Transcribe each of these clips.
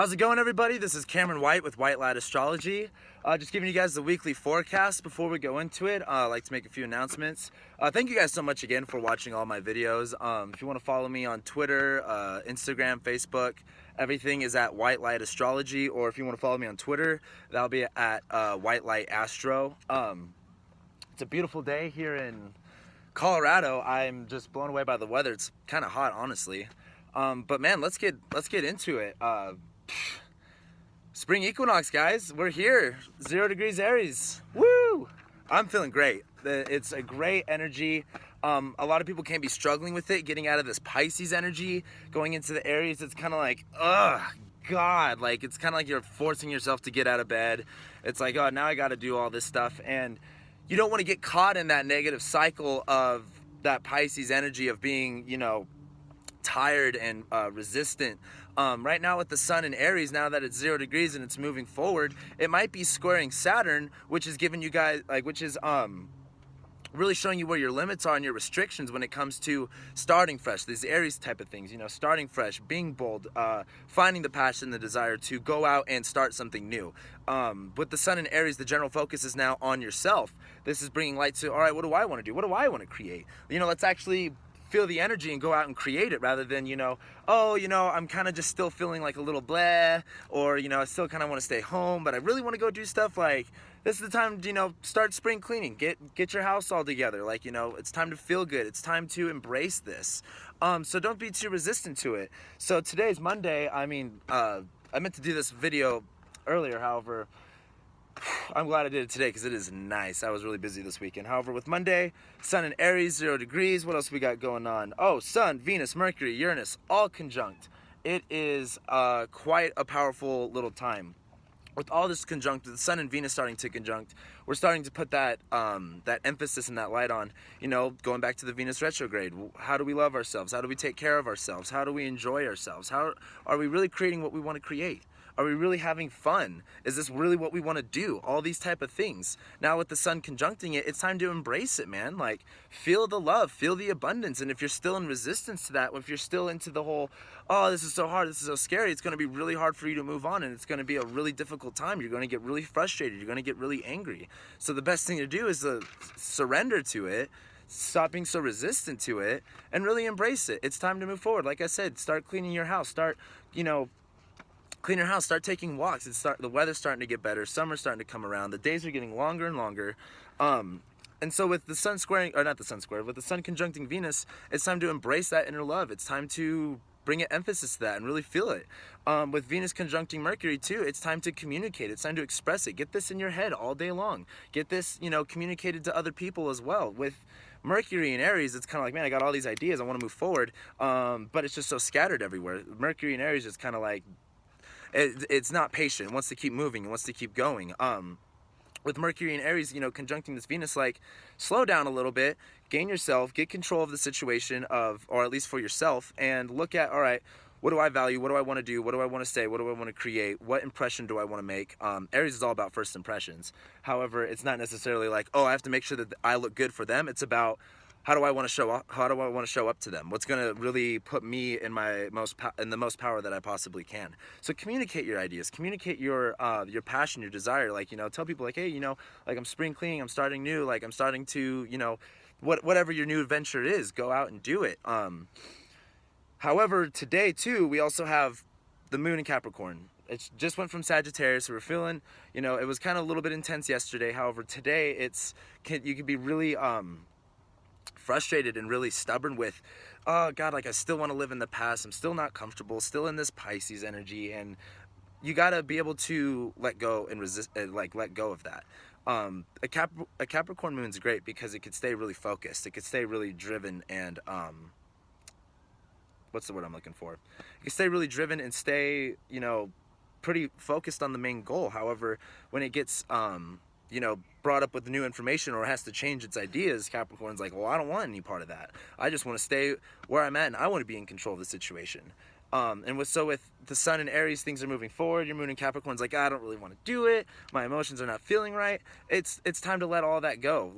How's it going, everybody? This is Cameron White with White Light Astrology. Just giving you guys the weekly forecast before we go into it. I'd like to make a few announcements. Thank you guys so much again for watching all my videos. If you want to follow me on Twitter, Instagram, Facebook, everything is at White Light Astrology. Or if you want to follow me on Twitter, that'll be at White Light Astro. It's a beautiful day here in Colorado. I'm just blown away by the weather. It's kind of hot, honestly. But man, let's get into it. Spring equinox, guys. We're here. 0 degrees Aries. Woo! I'm feeling great. It's a great energy. A lot of people can be struggling with it, getting out of this Pisces energy, going into the Aries. It's kind of like, ugh, God. Like, it's kind of like you're forcing yourself to get out of bed. It's like, oh, now I got to do all this stuff. And you don't want to get caught in that negative cycle of that Pisces energy of being, you know, tired and resistant. Right now with the sun in Aries, now that it's 0 degrees and it's moving forward, it might be squaring Saturn, which is giving you guys, like, which is really showing you where your limits are and your restrictions when it comes to starting fresh. These Aries type of things, you know, starting fresh, being bold, finding the passion, the desire to go out and start something new. With the sun in Aries, the general focus is now on yourself. This is bringing light to, all right, what do I want to do? What do I want to create? You know, let's actually feel the energy and go out and create it, rather than, you know, oh, you know, I'm kind of just still feeling like a little blah, or, you know, I still kind of want to stay home, but I really want to go do stuff. Like, this is the time to, you know, start spring cleaning, get your house all together. Like, you know, it's time to feel good. It's time to embrace this. So don't be too resistant to it. So today's Monday. I mean, I meant to do this video earlier, however, I'm glad I did it today because it is nice. I was really busy this weekend. However, with Monday, Sun in Aries, 0 degrees. What else we got going on? Oh, Sun, Venus, Mercury, Uranus, all conjunct. It is quite a powerful little time. With all this conjunct, the Sun and Venus starting to conjunct, we're starting to put that that emphasis and that light on, you know, going back to the Venus retrograde. How do we love ourselves? How do we take care of ourselves? How do we enjoy ourselves? How are we really creating what we want to create? Are we really having fun? Is this really what we want to do? All these type of things. Now with the sun conjuncting it, it's time to embrace it, man. Like, feel the love, feel the abundance. And if you're still in resistance to that, if you're still into the whole, oh, this is so hard, this is so scary, it's going to be really hard for you to move on, and it's going to be a really difficult time. You're going to get really frustrated. You're going to get really angry. So the best thing to do is to surrender to it, stop being so resistant to it, and really embrace it. It's time to move forward. Like I said, start cleaning your house. Start, you know, clean your house, start taking walks. The weather's starting to get better. Summer's starting to come around. The days are getting longer and longer. And so with the sun squaring, or not the sun square, with the sun conjuncting Venus, it's time to embrace that inner love. It's time to bring an emphasis to that and really feel it. With Venus conjuncting Mercury too, it's time to communicate. It's time to express it. Get this in your head all day long. Get this, you know, communicated to other people as well. With Mercury in Aries, it's kind of like, man, I got all these ideas. I want to move forward. But it's just so scattered everywhere. Mercury in Aries is kind of like, it's not patient. It wants to keep moving. It wants to keep going. With Mercury and Aries, you know, conjuncting this Venus, like, slow down a little bit, gain yourself, get control of the situation or at least for yourself, and look at, all right, what do I value? What do I want to do? What do I want to say? What do I want to create? What impression do I want to make? Aries is all about first impressions. However, it's not necessarily like, oh, I have to make sure that I look good for them. It's about, how do I want to show up? How do I want to show up to them? What's going to really put me in the most power that I possibly can? So communicate your ideas, communicate your passion, your desire. Like, you know, tell people like, hey, you know, like, I'm spring cleaning, I'm starting new, like, I'm starting to, you know, whatever your new adventure is, go out and do it. However, today too, we also have the moon in Capricorn. It just went from Sagittarius, so we're feeling, you know, it was kind of a little bit intense yesterday. However, today you can be really frustrated and really stubborn with, oh God, like, I still want to live in the past. I'm still not comfortable, still in this Pisces energy, and you got to be able to let go and resist, like, let go of that. A Capricorn moon's great because it could stay really focused. It could stay really driven and, what's the word I'm looking for? It could stay really driven and stay, you know, pretty focused on the main goal. However, when it gets, you know, brought up with new information or has to change its ideas, Capricorn's like, well, I don't want any part of that. I just want to stay where I'm at, and I want to be in control of the situation. And with the sun in Aries, things are moving forward. Your moon in Capricorn's like, I don't really want to do it. My emotions are not feeling right. It's time to let all that go.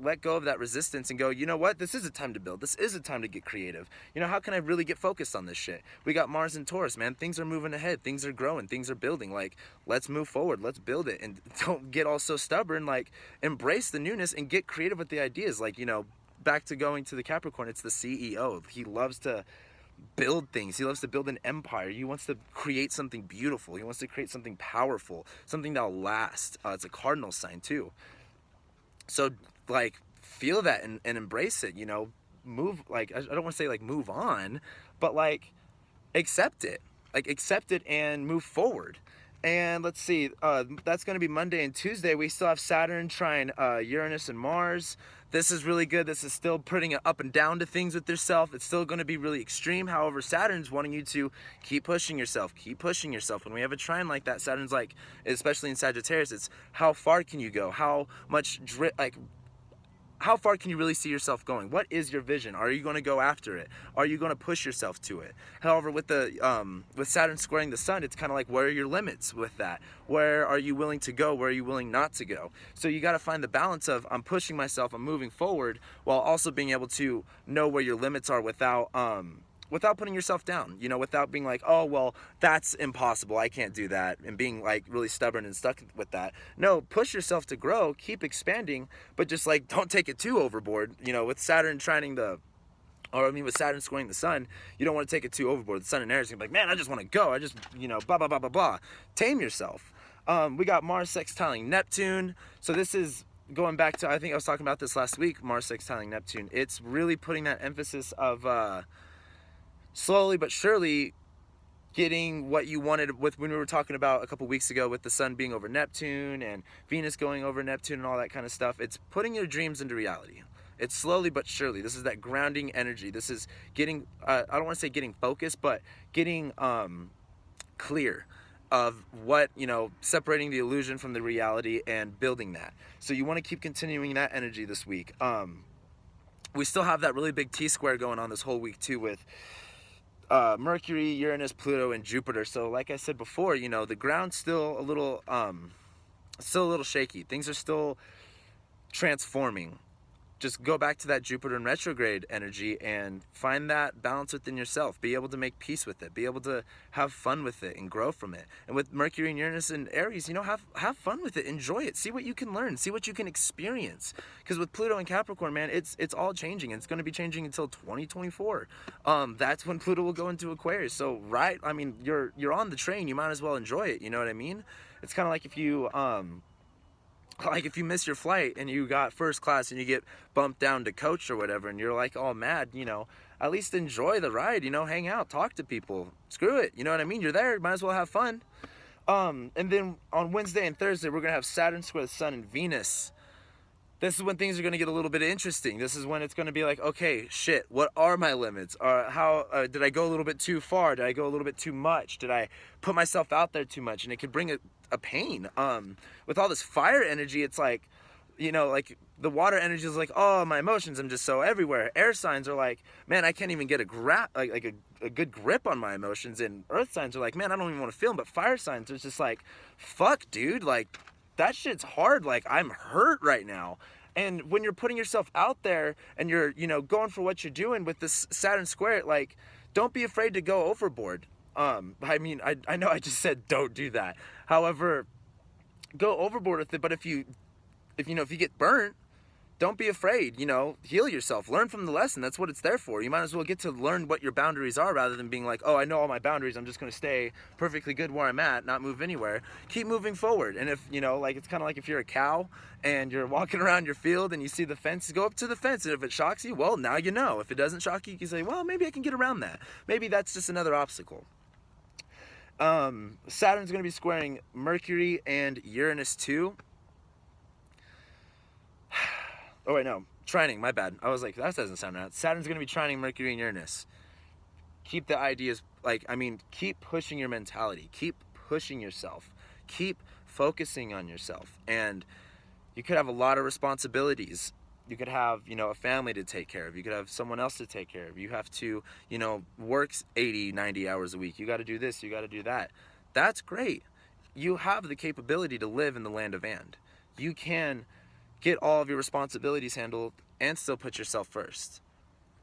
let go of that resistance and go, you know what, this is a time to build. This is a time to get creative. You know, how can I really get focused on this shit? We got Mars and Taurus, man. Things are moving ahead. Things are growing. Things are building. Like, let's move forward. Let's build it. And don't get all so stubborn. Like, embrace the newness and get creative with the ideas. Like, you know, back to going to the Capricorn, it's the CEO. He loves to build things. He loves to build an empire. He wants to create something beautiful. He wants to create something powerful, something that'll last. It's a cardinal sign too. So like, feel that and embrace it, you know. Move, like, I don't want to say like move on, but like accept it. Like, accept it and move forward. And let's see, that's going to be Monday and Tuesday. We still have Saturn trying Uranus and Mars. This is really good. This is still putting it up and down to things with yourself. It's still going to be really extreme. However, Saturn's wanting you to keep pushing yourself. Keep pushing yourself. When we have a trine like that, Saturn's like, especially in Sagittarius, it's how far can you go? How much how far can you really see yourself going? What is your vision? Are you going to go after it? Are you going to push yourself to it? However, with the with Saturn squaring the Sun, it's kind of like, where are your limits with that? Where are you willing to go? Where are you willing not to go? So you got to find the balance of, I'm pushing myself, I'm moving forward, while also being able to know where your limits are without putting yourself down, you know, without being like, oh, well, that's impossible, I can't do that, and being like really stubborn and stuck with that. No, push yourself to grow, keep expanding, but just like, don't take it too overboard. You know, with Saturn trining with Saturn squaring the Sun, you don't want to take it too overboard. The Sun in Aries, you're like, man, I just want to go. I just, you know, blah, blah, blah, blah, blah. Tame yourself. We got Mars sextiling Neptune. So this is going back to, I think I was talking about this last week, Mars sextiling Neptune. It's really putting that emphasis of, slowly but surely getting what you wanted, with when we were talking about a couple weeks ago with the Sun being over Neptune and Venus going over Neptune and all that kind of stuff. It's putting your dreams into reality. It's slowly but surely. This is that grounding energy. This is getting, I don't want to say getting focused, but getting clear of what, you know, separating the illusion from the reality and building that. So you want to keep continuing that energy this week. We still have that really big T-square going on this whole week too, with Mercury, Uranus, Pluto, and Jupiter. So like I said before, you know, the ground's still a little shaky. Things are still transforming. Just go back to that Jupiter in retrograde energy and find that balance within yourself. Be able to make peace with it. Be able to have fun with it and grow from it. And with Mercury and Uranus and Aries, you know, have fun with it. Enjoy it. See what you can learn. See what you can experience. Because with Pluto and Capricorn, man, it's all changing. It's going to be changing until 2024. That's when Pluto will go into Aquarius. So, right, I mean, you're on the train. You might as well enjoy it. You know what I mean? It's kind of like if you miss your flight and you got first class and you get bumped down to coach or whatever, and you're like all mad, you know, at least enjoy the ride, you know, hang out, talk to people, screw it, you know what I mean? You're there, might as well have fun. And then on Wednesday and Thursday, we're gonna have Saturn square the Sun and Venus. This is when things are going to get a little bit interesting. This is when it's going to be like, okay, shit, what are my limits? Did I go a little bit too far? Did I go a little bit too much? Did I put myself out there too much? And it could bring a pain. With all this fire energy, it's like, you know, like the water energy is like, oh, my emotions, I'm just so everywhere. Air signs are like, man, I can't even get a good grip on my emotions. And earth signs are like, man, I don't even want to feel them. But fire signs are just like, fuck, dude, like, that shit's hard. Like, I'm hurt right now. And when you're putting yourself out there and you're, you know, going for what you're doing with this Saturn square, like, don't be afraid to go overboard. I mean, I know I just said don't do that. However, go overboard with it. But if you get burnt, don't be afraid, you know, heal yourself, learn from the lesson. That's what it's there for. You might as well get to learn what your boundaries are, rather than being like, oh, I know all my boundaries, I'm just going to stay perfectly good where I'm at, not move anywhere. Keep moving forward. And if, you know, like, it's kind of like if you're a cow and you're walking around your field and you see the fence, go up to the fence. And if it shocks you, well, now you know. If it doesn't shock you, you can say, well, maybe I can get around that. Maybe that's just another obstacle. Saturn's going to be squaring Mercury and Uranus too. Oh, wait, no. Trining, my bad. I was like, that doesn't sound right. Saturn's going to be trining Mercury and Uranus. Keep the ideas, keep pushing your mentality. Keep pushing yourself. Keep focusing on yourself. And you could have a lot of responsibilities. You could have, you know, a family to take care of. You could have someone else to take care of. You have to, you know, work 80, 90 hours a week. You got to do this. You got to do that. That's great. You have the capability to live in the land of and. You can get all of your responsibilities handled and still put yourself first.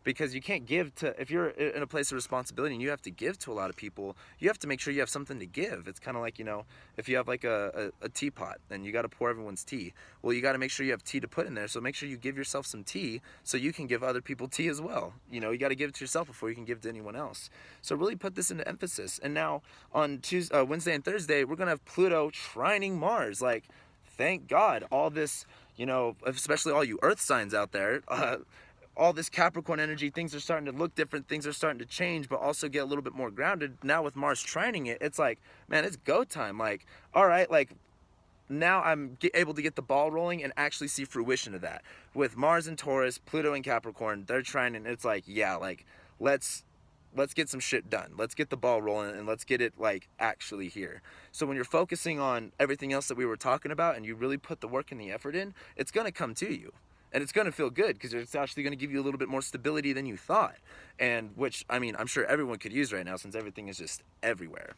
Because you can't give to, if you're in a place of responsibility and you have to give to a lot of people, you have to make sure you have something to give. It's kind of like, you know, if you have like a teapot and you got to pour everyone's tea, well, you got to make sure you have tea to put in there. So make sure you give yourself some tea so you can give other people tea as well. You know, you got to give it to yourself before you can give to anyone else. So really put this into emphasis. And now on Wednesday and Thursday, we're going to have Pluto trining Mars. Like, thank God, all this, you know, especially all you earth signs out there, all this Capricorn energy, things are starting to look different, things are starting to change, but also get a little bit more grounded. Now with Mars trining it, it's like, man, it's go time. Like, all right, like, now I'm able to get the ball rolling and actually see fruition of that. With Mars and Taurus, Pluto and Capricorn, they're trining, it's like, yeah, like, let's get some shit done. Let's get the ball rolling and let's get it, like, actually here. So when you're focusing on everything else that we were talking about and you really put the work and the effort in, it's gonna come to you. And it's going to feel good because it's actually going to give you a little bit more stability than you thought. And which, I mean, I'm sure everyone could use right now since everything is just everywhere.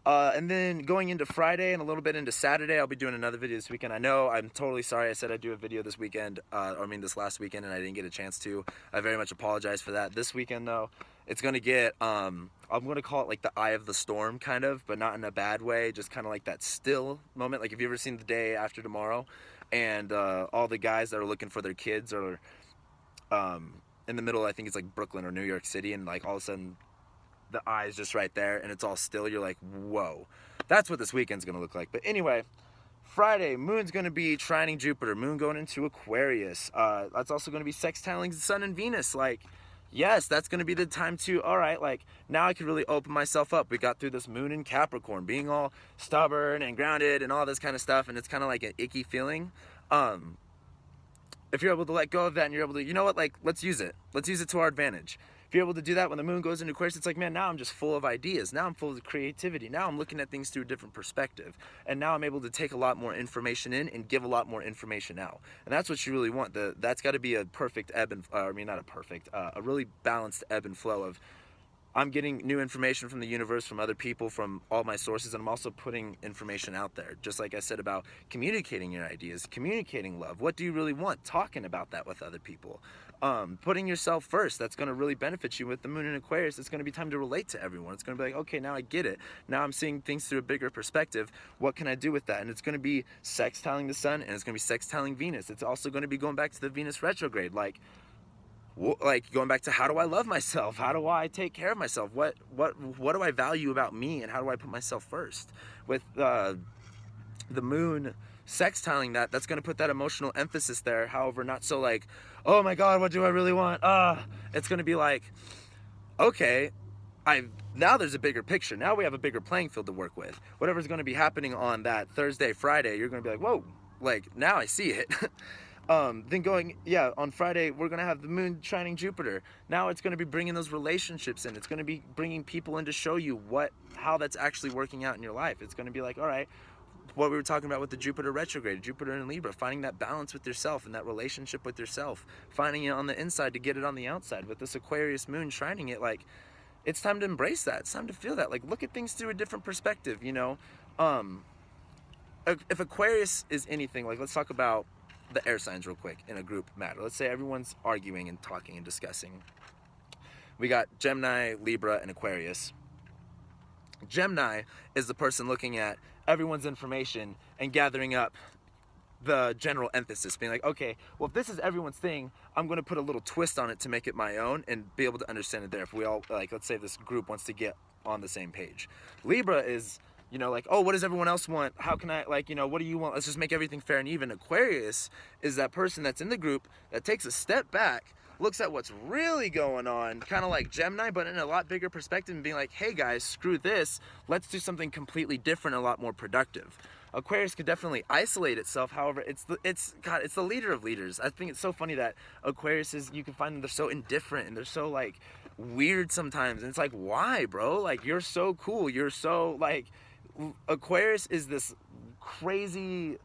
And then going into Friday and a little bit into Saturday, I'll be doing another video this weekend. I know, I'm totally sorry I said I'd do a video this weekend, this last weekend, and I didn't get a chance to. I very much apologize for that. This weekend, though, it's going to get, I'm going to call it like the eye of the storm, kind of, but not in a bad way, just kind of like that still moment. Like, have you ever seen The Day After Tomorrow? And all the guys that are looking for their kids are in the middle, I think it's like Brooklyn or New York City, and like all of a sudden the eye's just right there and it's all still. You're like, whoa. That's what this weekend's gonna look like. But anyway, Friday, moon's gonna be trining Jupiter, moon going into Aquarius. That's also gonna be sextiling the sun and Venus. Like, yes, that's going to be the time to, all right, like, now I can really open myself up. We got through this moon in Capricorn, being all stubborn and grounded and all this kind of stuff, and it's kind of like an icky feeling. If you're able to let go of that and you're able to, you know what, like, let's use it. Let's use it to our advantage. If you're able to do that when the moon goes into Aquarius, it's like, man, now I'm just full of ideas. Now I'm full of creativity. Now I'm looking at things through a different perspective. And now I'm able to take a lot more information in and give a lot more information out. And that's what you really want. That's got to be a perfect ebb and, not a perfect, a really balanced ebb and flow of, I'm getting new information from the universe, from other people, from all my sources, and I'm also putting information out there. Just like I said about communicating your ideas, communicating love. What do you really want? Talking about that with other people. Putting yourself first. That's going to really benefit you with the moon in Aquarius. It's going to be time to relate to everyone. It's going to be like, okay, now I get it. Now I'm seeing things through a bigger perspective. What can I do with that? And it's going to be sextiling the sun, and it's going to be sextiling Venus. It's also going to be going back to the Venus retrograde. Like going back to, how do I love myself? How do I take care of myself? What do I value about me, and how do I put myself first? With the moon sextiling that's going to put that emotional emphasis there. However, not so like, oh my God, what do I really want? It's going to be like, okay, now there's a bigger picture. Now we have a bigger playing field to work with. Whatever's going to be happening on that Thursday, Friday, you're going to be like, whoa, like, now I see it. Then on Friday, we're going to have the moon trining Jupiter. Now it's going to be bringing those relationships in. It's going to be bringing people in to show you how that's actually working out in your life. It's going to be like, all right, what we were talking about with the Jupiter retrograde, Jupiter in Libra, finding that balance with yourself and that relationship with yourself, finding it on the inside to get it on the outside. With this Aquarius moon trining it, like, it's time to embrace that. It's time to feel that. Like, look at things through a different perspective, you know? If Aquarius is anything, like, let's talk about the air signs real quick in a group matter. Let's say everyone's arguing and talking and discussing. We got Gemini, Libra, and Aquarius. Gemini is the person looking at everyone's information and gathering up the general emphasis, being like, okay, well, if this is everyone's thing, I'm going to put a little twist on it to make it my own and be able to understand it there. If we all, like, let's say this group wants to get on the same page. Libra is, you know, like, oh, what does everyone else want? How can I, like, you know, what do you want? Let's just make everything fair and even. Aquarius is that person that's in the group that takes a step back, looks at what's really going on, kind of like Gemini, but in a lot bigger perspective, and being like, hey guys, screw this, let's do something completely different, a lot more productive. Aquarius could definitely isolate itself. However, it's the leader of leaders. I think it's so funny that Aquarius is, you can find them, they're so indifferent and they're so, like, weird sometimes. And it's like, why, bro? Like, you're so cool. You're so, like, Aquarius is this crazy,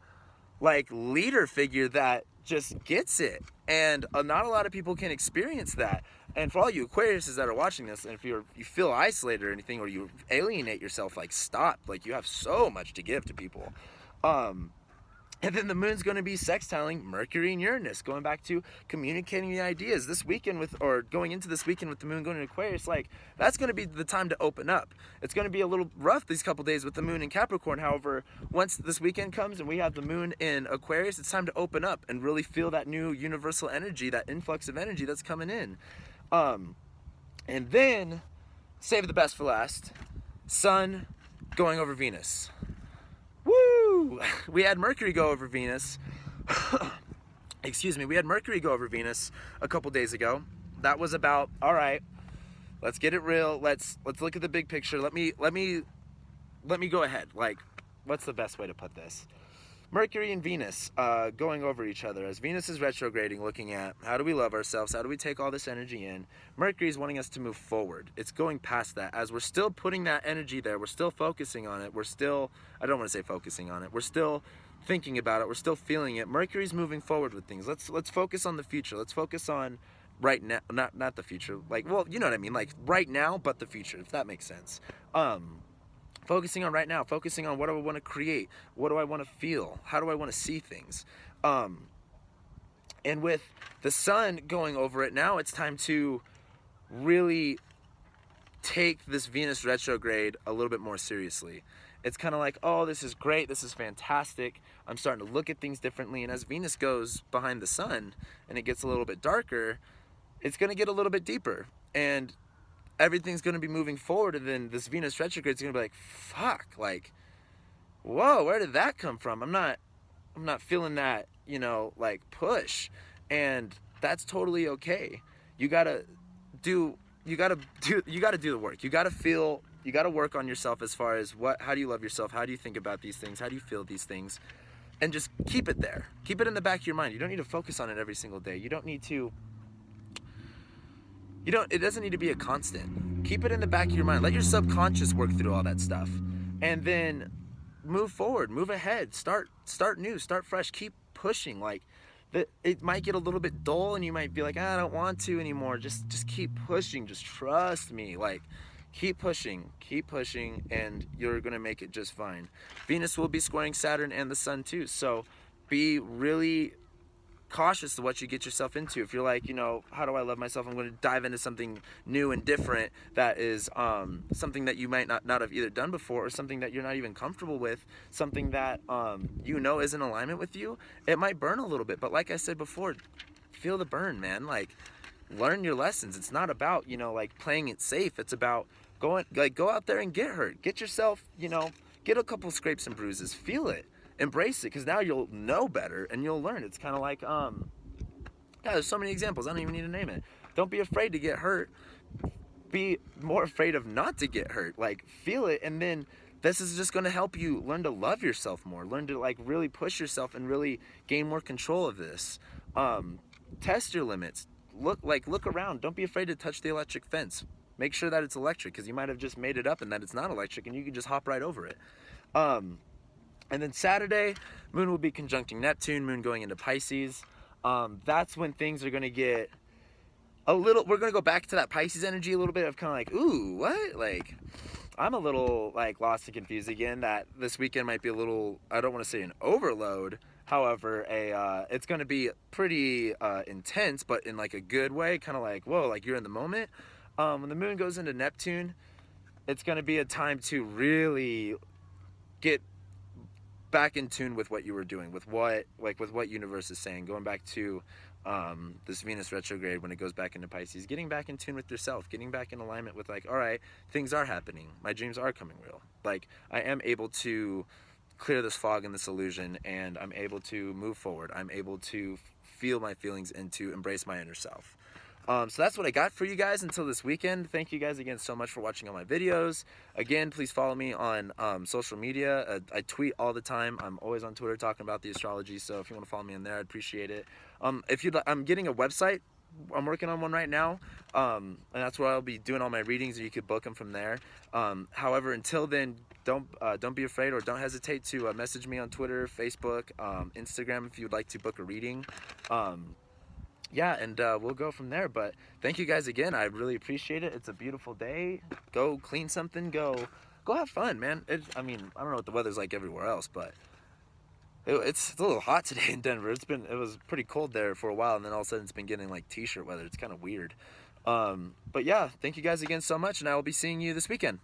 like, leader figure that just gets it, and not a lot of people can experience that. And for all you Aquariuses that are watching this, and if you feel isolated or anything, or you alienate yourself, like, stop. Like, you have so much to give to people. And then the moon's going to be sextiling Mercury and Uranus, going back to communicating the ideas this weekend with, or going into this weekend with the moon going to Aquarius. Like, that's going to be the time to open up. It's going to be a little rough these couple days with the moon in Capricorn. However, once this weekend comes and we have the moon in Aquarius, it's time to open up and really feel that new universal energy, that influx of energy that's coming in. And then, save the best for last, Sun going over Venus. Woo! We had Mercury go over Venus. Excuse me. We had Mercury go over Venus a couple days ago. That was about, all right, let's get it real. Let's look at the big picture. Let me go ahead. Like, what's the best way to put this? Mercury and Venus going over each other as Venus is retrograding, looking at how do we love ourselves, how do we take all this energy in. Mercury is wanting us to move forward. It's going past that. As we're still putting that energy there, we're still focusing on it, we're still, I don't want to say focusing on it, we're still thinking about it, we're still feeling it. Mercury's moving forward with things. Let's focus on the future. Let's focus on right now, not the future. Like, well, you know what I mean, like right now, but the future, if that makes sense. Focusing on right now, focusing on what do I want to create, what do I want to feel, how do I want to see things. And with the sun going over it now, it's time to really take this Venus retrograde a little bit more seriously. It's kind of like, oh, this is great, this is fantastic, I'm starting to look at things differently. And as Venus goes behind the sun and it gets a little bit darker, it's going to get a little bit deeper. And everything's going to be moving forward, and then this Venus retrograde is going to be like, fuck, like, whoa, where did that come from? I'm not feeling that, you know, like push. And that's totally okay. You got to do the work. You got to work on yourself as far as how do you love yourself? How do you think about these things? How do you feel these things? And just keep it there. Keep it in the back of your mind. You don't need to focus on it every single day. You don't need to it doesn't need to be a constant. Keep it in the back of your mind. Let your subconscious work through all that stuff. And then move forward, move ahead, start new, start fresh, keep pushing. Like, it might get a little bit dull and you might be like, I don't want to anymore. Just keep pushing. Just trust me. Like, keep pushing, and you're going to make it just fine. Venus will be squaring Saturn and the sun too. So be really cautious of what you get yourself into. If you're like, you know, how do I love myself? I'm going to dive into something new and different that is something that you might not have either done before, or something that you're not even comfortable with, something that you know is in alignment with you. It might burn a little bit, but like I said before, feel the burn, man. Like, learn your lessons. It's not about, you know, like playing it safe. It's about go out there and get hurt. Get yourself, you know, get a couple scrapes and bruises. Feel it. Embrace it, because now you'll know better and you'll learn. It's kind of like, yeah, there's so many examples. I don't even need to name it. Don't be afraid to get hurt. Be more afraid of not to get hurt. Like, feel it, and then this is just going to help you learn to love yourself more. Learn to, like, really push yourself and really gain more control of this. Test your limits. Look around. Don't be afraid to touch the electric fence. Make sure that it's electric, because you might have just made it up and that it's not electric, and you can just hop right over it. And then Saturday, moon will be conjuncting Neptune, moon going into Pisces. That's when things are going to get we're going to go back to that Pisces energy a little bit of kind of like, ooh, what? Like, I'm a little, like, lost and confused again. That this weekend might be a little, I don't want to say an overload. However, it's going to be pretty intense, but in, like, a good way. Kind of like, whoa, like, you're in the moment. When the moon goes into Neptune, it's going to be a time to really get back in tune with what you were doing, with what universe is saying, going back to this Venus retrograde when it goes back into Pisces, getting back in tune with yourself, getting back in alignment with, like, all right, things are happening, my dreams are coming real, like, I am able to clear this fog and this illusion, and I'm able to move forward, I'm able to feel my feelings and to embrace my inner self. So that's what I got for you guys until this weekend. Thank you guys again so much for watching all my videos. Again, please follow me on social media. I tweet all the time. I'm always on Twitter talking about the astrology, so if you want to follow me in there, I'd appreciate it. If you'd like, I'm getting a website. I'm working on one right now, and that's where I'll be doing all my readings, or you could book them from there. However, until then, don't be afraid, or don't hesitate to message me on Twitter, Facebook, Instagram if you'd like to book a reading. Yeah, and we'll go from there. But thank you guys again. I really appreciate it. It's a beautiful day. Go clean something. Go have fun, man. I mean, I don't know what the weather's like everywhere else, but It's a little hot today in Denver. It was pretty cold there for a while, and then all of a sudden it's been getting like t-shirt weather. It's kind of weird. But yeah, thank you guys again so much, and I will be seeing you this weekend.